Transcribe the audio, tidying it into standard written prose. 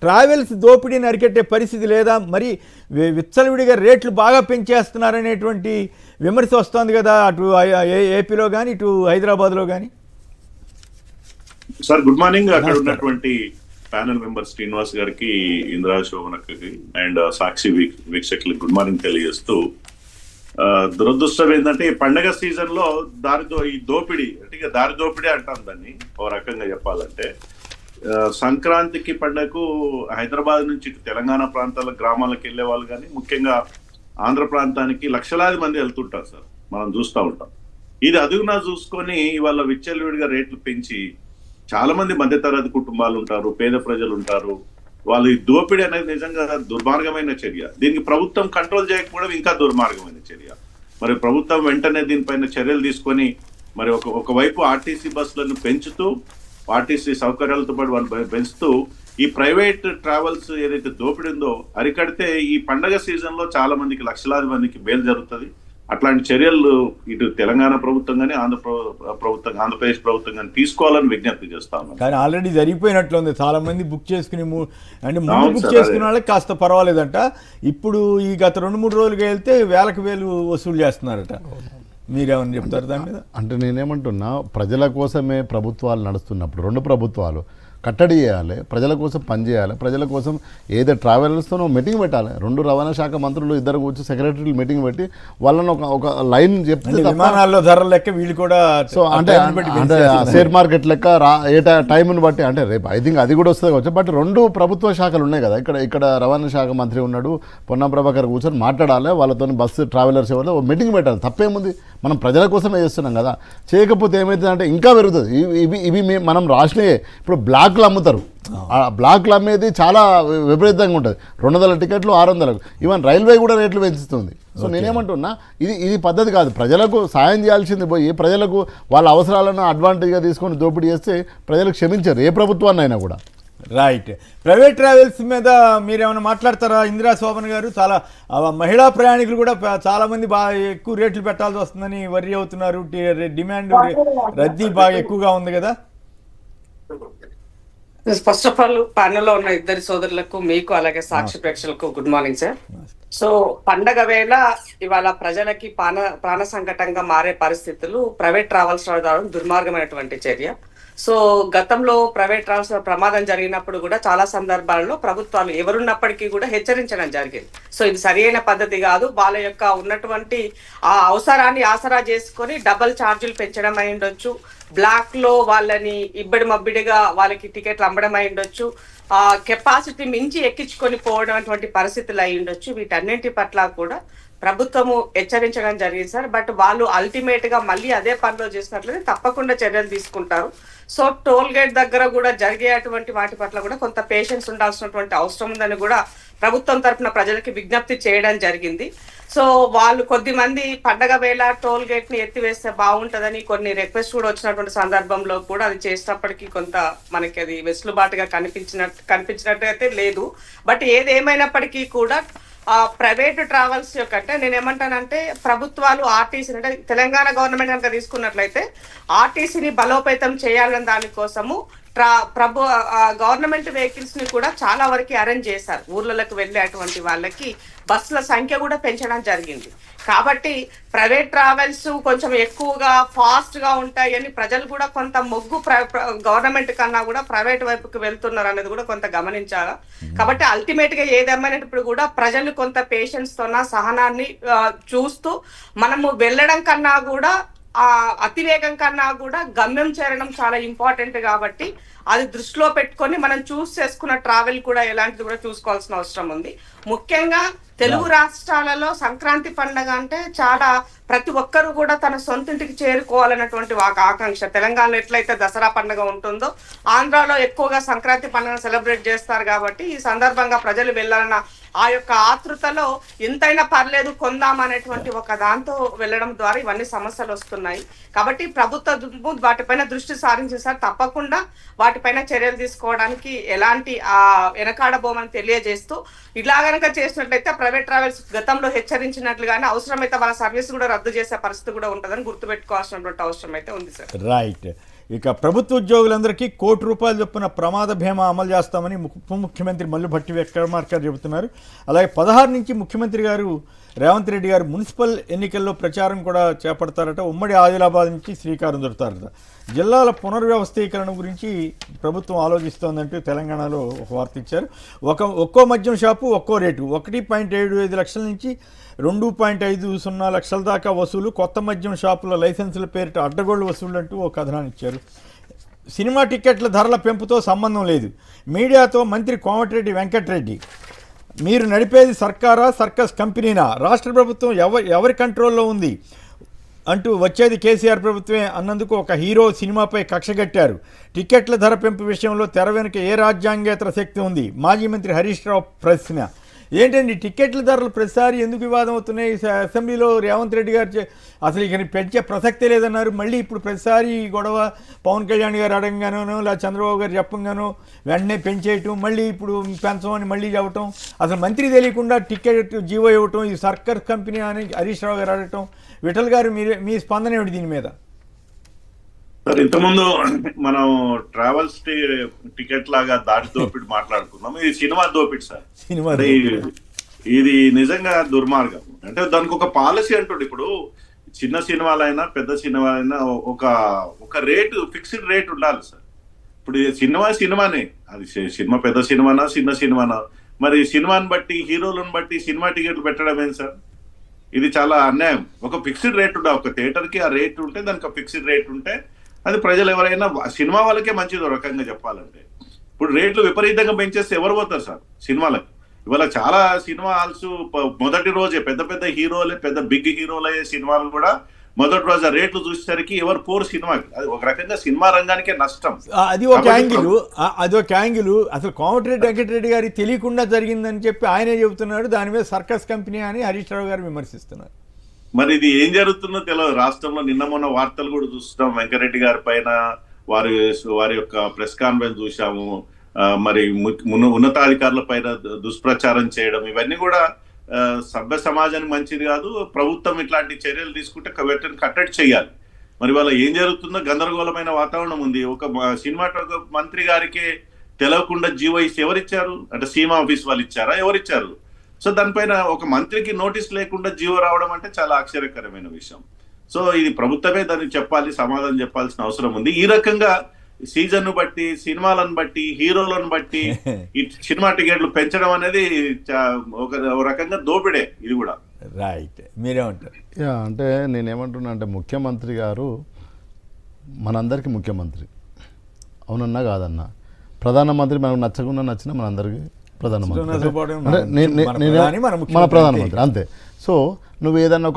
Travels దోపిడీని అరికట్టే పరిస్థితి లేదా? మరి విచ్చలవిడిగా రేట్లు బాగా పెంచేస్తున్నారనేటువంటి విమర్శ వస్తుంది కదా, అటు ఏపీలో కానీ ఇటు హైదరాబాద్లో కానీ. Sir good morning. అక్కడ ఉన్నటువంటి ప్యానల్ మెంబర్ శ్రీనివాస్ గారికి, ఇంద్రా శోభనకి అండ్ సాక్షి వీక్షకులకి గుడ్ మార్నింగ్ తెలియజేస్తూ, దురదృష్టం ఏంటంటే ఈ పండగ సీజన్ లో ఈ దోపిడీ అంటే ఇక దారి దోపిడీ అంటాం దాన్ని ఓ రకంగా చెప్పాలంటే. సంక్రాంతికి పండగకు హైదరాబాద్ నుంచి తెలంగాణ ప్రాంతాల గ్రామాలకు వెళ్లే వాళ్ళు కానీ, ముఖ్యంగా ఆంధ్ర ప్రాంతానికి లక్షలాది మంది వెళ్తుంటారు సార్, మనం చూస్తూ ఉంటాం. ఇది అదుగునా చూసుకొని ఇవాళ విచ్చలవిడిగా రేట్లు పెంచి చాలా మంది మధ్యతరగతి కుటుంబాలు ఉంటారు, పేద ప్రజలు ఉంటారు. వాళ్ళు ఈ దోపిడీ అనేది నిజంగా దుర్మార్గమైన చర్య. దీనికి ప్రభుత్వం కంట్రోల్ చేయకపోవడం ఇంకా దుర్మార్గమైన చర్య. మరి ప్రభుత్వం వెంటనే దీనిపైన చర్యలు తీసుకొని మరి ఒకవైపు ఆర్టీసీ బస్సులను పెంచుతూ, ఆర్టీసీ సౌకర్యాలతో పాటు వాళ్ళు పెంచుతూ ఈ ప్రైవేట్ ట్రావెల్స్ ఏదైతే దోపిడీ ఉందో అరికడితే ఈ పండగ సీజన్ లో చాలా మందికి, లక్షలాది మందికి మేలు జరుగుతుంది. అట్లాంటి చర్యలు ఇటు తెలంగాణ ప్రభుత్వం కానీ ఆంధ్రప్రదేశ్ ప్రభుత్వం కానీ తీసుకోవాలని విజ్ఞప్తి చేస్తాను. కానీ ఆల్రెడీ జరిగిపోయినట్లుంది, చాలా మంది బుక్ చేసుకుని అంటే ముందు బుక్ చేసుకున్న వాళ్ళకి కాస్త పర్వాలేదంట. ఇప్పుడు ఈ గత 2-3 రోజులుగా వెళ్తే వేలకు వేలు వసూలు చేస్తున్నారట. మీరేమని చెప్తారు దాని మీద? అంటే నేనేమంటున్నా, ప్రజల కోసమే ప్రభుత్వాలు నడుస్తున్నప్పుడు 2 ప్రభుత్వాలు కట్టడి చేయాలి, ప్రజల కోసం పనిచేయాలి. ప్రజల కోసం ఏదో ట్రావెలర్స్తోనో మీటింగ్ పెట్టాలి. 2 రవాణా శాఖ మంత్రులు ఇద్దరు కూర్చొని సెక్రటరీలు మీటింగ్ పెట్టి వాళ్ళని ఒక లైన్ చెప్తే, విమానాల్లో ధరల లెక్క వీళ్ళు కూడా సో అంటే షేర్ మార్కెట్ లెక్క ఏ టైంని బట్టి, అంటే రేపు ఐ థింక్ అది కూడా వస్తుంది కావచ్చు. బట్ 2 ప్రభుత్వ శాఖలు ఉన్నాయి కదా, ఇక్కడ రవాణా శాఖ మంత్రి ఉన్నాడు, పొన్నం ప్రభాకర్ కూర్చొని మాట్లాడాలి, వాళ్ళతో బస్సు ట్రావెలర్స్ ఎవరు మీటింగ్ పెట్టాలి. తప్పేముంది, మనం ప్రజల కోసమే చేస్తున్నాం కదా. చేయకపోతే ఏమవుతుందంటే ఇంకా పెరుగుతుంది. ఇవి మనం రాసినవి ఇప్పుడు బ్లాక్లు అమ్ముతారు. ఆ బ్లాక్లు అమ్మేది చాలా విపరీతంగా ఉంటుంది. 200 టికెట్లు 600. ఈవెన్ రైల్వే కూడా రేట్లు పెంచుతుంది. సో నేనేమంటున్నా, ఇది పద్ధతి కాదు. ప్రజలకు సాయం చేయాల్సింది పోయి ప్రజలకు వాళ్ళ అవసరాలను అడ్వాంటేజ్గా తీసుకొని దోపిడీ చేస్తే ప్రజలకు క్షమించారు ఏ ప్రభుత్వాన్ని అయినా కూడా. రైట్. ప్రైవేట్ ట్రావెల్స్ మీద మీరేమైనా మాట్లాడతారా ఇందిరా శోభన్ గారు? చాలా మహిళా ప్రయాణికులు కూడా చాలామంది బాగా ఎక్కువ రేట్లు పెట్టాల్సి వస్తుందని వర్రీ అవుతున్నారు. డిమాండ్ రద్దీ బాగా ఎక్కువగా ఉంది కదా. ఫస్ట్ ఆఫ్ ఆల్ ప్యానెల్లో ఉన్న ఇద్దరి సోదరులకు, మీకు అలాగే సాక్షి ప్రేక్షకులకు గుడ్ మార్నింగ్ సార్. సో పండగ వేళ ఇవాళ ప్రజలకి ప్రాణ సంకటంగా మారే పరిస్థితులు ప్రైవేట్ ట్రావెల్స్ రావడం దుర్మార్గమైనటువంటి చర్య. సో గతంలో ప్రైవేట్ ట్రావెల్స్ ప్రమాదం జరిగినప్పుడు కూడా చాలా సందర్భాలలో ప్రభుత్వాలు ఎవరున్నప్పటికీ కూడా హెచ్చరించడం జరిగింది. సో ఇది సరైన పద్ధతి కాదు. వాళ్ళ యొక్క ఉన్నటువంటి ఆ అవసరాన్ని ఆసరా చేసుకొని డబల్ ఛార్జీలు పెంచడం అయి ఉండొచ్చు, బ్లాక్ లో వాళ్ళని ఇబ్బడి మబ్బిడిగా వాళ్ళకి టికెట్లు అమ్మడం అయి ఉండొచ్చు, కెపాసిటీ మించి ఎక్కించుకొని పోవడం అటువంటి పరిస్థితులు అయి ఉండొచ్చు. వీటన్నింటి పట్ల కూడా ప్రభుత్వము హెచ్చరించడం జరిగింది సార్. బట్ వాళ్ళు అల్టిమేట్ గా మళ్ళీ అదే పనిలో చేసినట్లయితే తప్పకుండా చర్యలు తీసుకుంటారు. సో టోల్ గేట్ దగ్గర కూడా జరిగేటువంటి వాటి పట్ల కూడా కొంత పేషెన్స్ ఉండాల్సినటువంటి అవసరం ఉందని కూడా ప్రభుత్వం తరఫున ప్రజలకి విజ్ఞప్తి చేయడం జరిగింది. సో వాళ్ళు కొద్దిమంది పండగ వేళ టోల్ గేట్ ని ఎత్తివేస్తే బాగుంటుందని కొన్ని రిక్వెస్ట్ కూడా వచ్చినటువంటి సందర్భంలో కూడా అది చేసినప్పటికీ కొంత మనకి అది వెసులుబాటుగా కనిపించినట్టయితే లేదు. బట్ ఏదేమైనప్పటికీ కూడా ప్రైవేట్ ట్రావెల్స్ యొక్క అంటే నేనేమంటానంటే ప్రభుత్వాలు ఆర్టీసీ అంటే తెలంగాణ గవర్నమెంట్ కనుక తీసుకున్నట్లయితే ఆర్టీసీని బలోపేతం చేయాలన్న దానికోసము గవర్నమెంట్ వెహికల్స్ ని కూడా చాలా వరకు అరేంజ్ చేశారు. ఊర్లలోకి వెళ్ళేటువంటి వాళ్ళకి బస్సుల సంఖ్య కూడా పెంచడం జరిగింది. కాబట్టి ప్రైవేట్ ట్రావెల్స్ కొంచెం ఎక్కువగా ఫాస్ట్ గా ఉంటాయని ప్రజలు కూడా కొంత మొగ్గు గవర్నమెంట్ కన్నా కూడా ప్రైవేట్ వైపుకి వెళ్తున్నారు అనేది కూడా కొంత గమనించాలి. కాబట్టి అల్టిమేట్ గా ఏదేమైనప్పుడు కూడా ప్రజలు కొంత పేషెన్స్ తోన సహనాన్ని చూస్తూ మనము వెళ్ళడం కన్నా కూడా అతివేగం కన్నా కూడా గమ్యం చేరడం చాలా ఇంపార్టెంట్. కాబట్టి అది దృష్టిలో పెట్టుకొని మనం చూస్ చేసుకున్న ట్రావెల్ కూడా ఎలాంటిది కూడా చూసుకోవాల్సిన అవసరం ఉంది. ముఖ్యంగా తెలుగు రాష్ట్రాలలో సంక్రాంతి పండుగ అంటే చాలా ప్రతి ఒక్కరు కూడా తన సొంతింటికి చేరుకోవాలన్నటువంటి ఒక ఆకాంక్ష. తెలంగాణలో ఎట్లయితే దసరా పండుగ ఉంటుందో ఆంధ్రాలో ఎక్కువగా సంక్రాంతి పండుగను సెలబ్రేట్ చేస్తారు. కాబట్టి ఈ సందర్భంగా ప్రజలు వెళ్ళాలన్న ఆ యొక్క ఆతృతలో ఎంతైనా పర్లేదు కొందామనేటువంటి ఒక దాంతో వెళ్ళడం ద్వారా ఇవన్నీ సమస్యలు వస్తున్నాయి. కాబట్టి ప్రభుత్వం వాటిపైన దృష్టి సారించింది సార్. తప్పకుండా వాటిపైన చర్యలు తీసుకోవడానికి ఎలాంటి వెనకాడబోమని తెలియజేస్తూ ఇలా గనక చేసినట్లయితే ప్రైవేట్ ట్రావెల్స్ గతంలో హెచ్చరించినట్లుగానే అవసరమైతే వాళ్ళ సర్వీస్ కూడా రద్దు చేసే పరిస్థితి కూడా ఉంటుందని గుర్తుపెట్టుకోవాల్సినటువంటి అవసరం అయితే ఉంది సార్. రైట్. ఇక ప్రభుత్వ ఉద్యోగులందరికీ ₹1 చొప్పున ప్రమాద బీమా అమలు చేస్తామని ఉప ముఖ్యమంత్రి మల్లుభట్టి విక్రమార్క చెబుతున్నారు. అలాగే 16 నుంచి ముఖ్యమంత్రి గారు రేవంత్ రెడ్డి గారు మున్సిపల్ ఎన్నికల్లో ప్రచారం కూడా చేపడతారట. ఉమ్మడి ఆదిలాబాద్ నుంచి శ్రీకారం చుడతారట. జిల్లాల పునర్వ్యవస్థీకరణ గురించి ప్రభుత్వం ఆలోచిస్తోందంటూ తెలంగాణలో ఒక వార్త ఇచ్చారు. ఒక్కో మద్యం షాపు ఒక్కో రేటు 1.75 లక్షల నుంచి 2.50 లక్షల దాకా వసూలు. కొత్త మద్యం షాపుల లైసెన్సుల పేరిట అడ్డగోళ్లు వసూలు అంటూ ఒక కథనాన్ని ఇచ్చారు. సినిమా టిక్కెట్ల ధరల పెంపుతో సంబంధం లేదు. మీడియాతో మంత్రి కోమటిరెడ్డి వెంకటరెడ్డి, మీరు నడిపేది సర్కారా సర్కస్ కంపెనీనా? రాష్ట్ర ప్రభుత్వం ఎవరి కంట్రోల్లో ఉంది అంటూ వచ్చేది కేసీఆర్ ప్రభుత్వమే అన్నందుకు ఒక హీరో సినిమాపై కక్షగట్టారు. టిక్కెట్ల ధర పెంపు విషయంలో తెర వెనుక ఏ రాజ్యాంగేతర శక్తి ఉంది? మాజీ మంత్రి హరీష్ రావు ప్రశ్న. ఏంటండి టిక్కెట్ల ధరలు ప్రతిసారి ఎందుకు వివాదం అవుతున్నాయి? అసెంబ్లీలో రేవంత్ రెడ్డి గారు అసలు ఇక పెంచే ప్రసక్తే లేదన్నారు. మళ్ళీ ఇప్పుడు ప్రతిసారి గొడవ పవన్ కళ్యాణ్ గారు అడగంగానో లేదా చంద్రబాబు గారు చెప్పంగానో వెంటనే పెంచేయటం, మళ్ళీ ఇప్పుడు పెంచమని మళ్ళీ చెప్పటం, అసలు మంత్రి తెలియకుండా టిక్కెట్ జీవో ఇవ్వటం, ఈ సర్కర్ కంపెనీ అని హరీష్ రావు గారు అడగటం. విఠల్ గారు మీ స్పందన ఏమిటి దీని మీద? సార్, ఇంతకుముందు మనం ట్రావెల్స్ టికెట్ లాగా దారి దోపిడి మాట్లాడుకున్నాం. ఇది సినిమా దోపిడి సార్. సినిమా అంటే ఇది నిజంగా దుర్మార్గం. అంటే దానికి ఒక పాలసీ అంటుంది. ఇప్పుడు చిన్న సినిమాలైనా పెద్ద సినిమాలైనా ఒక రేటు, ఫిక్స్డ్ రేట్ ఉండాలి సార్. ఇప్పుడు సినిమానే, అది సినిమా పెద్ద సినిమానా చిన్న సినిమానా, మరి సినిమాని బట్టి హీరోలను బట్టి సినిమా టికెట్లు పెట్టడం ఏంటి సార్? ఇది చాలా అన్యాయం. ఒక ఫిక్స్డ్ రేట్ ఉండాలి. ఒక థియేటర్కి ఆ రేట్ ఉంటే, దానికి ఒక ఫిక్స్డ్ రేట్ ఉంటే అది ప్రజలు ఎవరైనా, సినిమా వాళ్ళకే మంచిది ఒక రకంగా చెప్పాలంటే. ఇప్పుడు రేట్లు విపరీతంగా పెంచేస్తే ఎవరు పోతారు సార్ సినిమాలకు? ఇవాళ చాలా సినిమా హాల్స్ మొదటి రోజే పెద్ద హీరోలే, పెద్ద బిగ్ హీరోలయ్యే సినిమాలు కూడా మొదటి రోజు ఆ రేట్లు చూసేసరికి ఎవరు పోరు సినిమాకి. అది ఒక రకంగా సినిమా రంగానికే నష్టం. అది ఒక యాంగిల్. అసలు కోమటిరెడ్డి వెంకటరెడ్డి గారికి తెలియకుండా జరిగిందని చెప్పి ఆయనే చెబుతున్నాడు. దాని మీద సర్కస్ కంపెనీ అని హరీష్ రావు గారు విమర్శిస్తున్నారు. మరి ఇది ఏం జరుగుతుందో తెలియదు. రాష్ట్రంలో నిన్న మొన్న వార్తలు కూడా చూస్తున్నాం. వెంకరెడ్డి గారి పైన వారి యొక్క ప్రెస్ కాన్ఫరెన్స్ చూసాము. మరి ఉన్నతాధికారుల పైన దుష్ప్రచారం చేయడం, ఇవన్నీ కూడా సభ్య సమాజానికి మంచిది కాదు. ప్రభుత్వం ఇట్లాంటి చర్యలు తీసుకుంటే కట్టడి చేయాలి. మరి వాళ్ళ ఏం జరుగుతుందో గందరగోళమైన వాతావరణం ఉంది. ఒక సినిమాటోగ్రఫీ మంత్రి గారికి తెలవకుండా జీవో ఇస్తే ఎవరిచ్చారు? అంటే సీమా ఆఫీస్ వాళ్ళు ఇచ్చారా? ఎవరిచ్చారు? సో దానిపైన ఒక మంత్రికి నోటీస్ లేకుండా జీవో రావడం అంటే చాలా ఆశ్చర్యకరమైన విషయం. సో ఇది ప్రభుత్వమే దానికి చెప్పాలి, సమాధానం చెప్పాల్సిన అవసరం ఉంది. ఈ రకంగా సీజన్ బట్టి, సినిమాలను బట్టి, హీరోలను బట్టి ఈ సినిమా టికెట్లు పెంచడం అనేది ఒక రకంగా దోపిడే. ఇది కూడా రైట్. మీరేమంటారు? అంటే నేనేమంటున్నా అంటే, ముఖ్యమంత్రి గారు మనందరికీ ముఖ్యమంత్రి, అవునన్నా కాదన్నా. ప్రధానమంత్రి మనకు నచ్చకుండా నచ్చినా మనందరికీ ప్రధానమంత్రి, మన ప్రధానమంత్రి అంతే. సో నువ్వు ఏదన్నా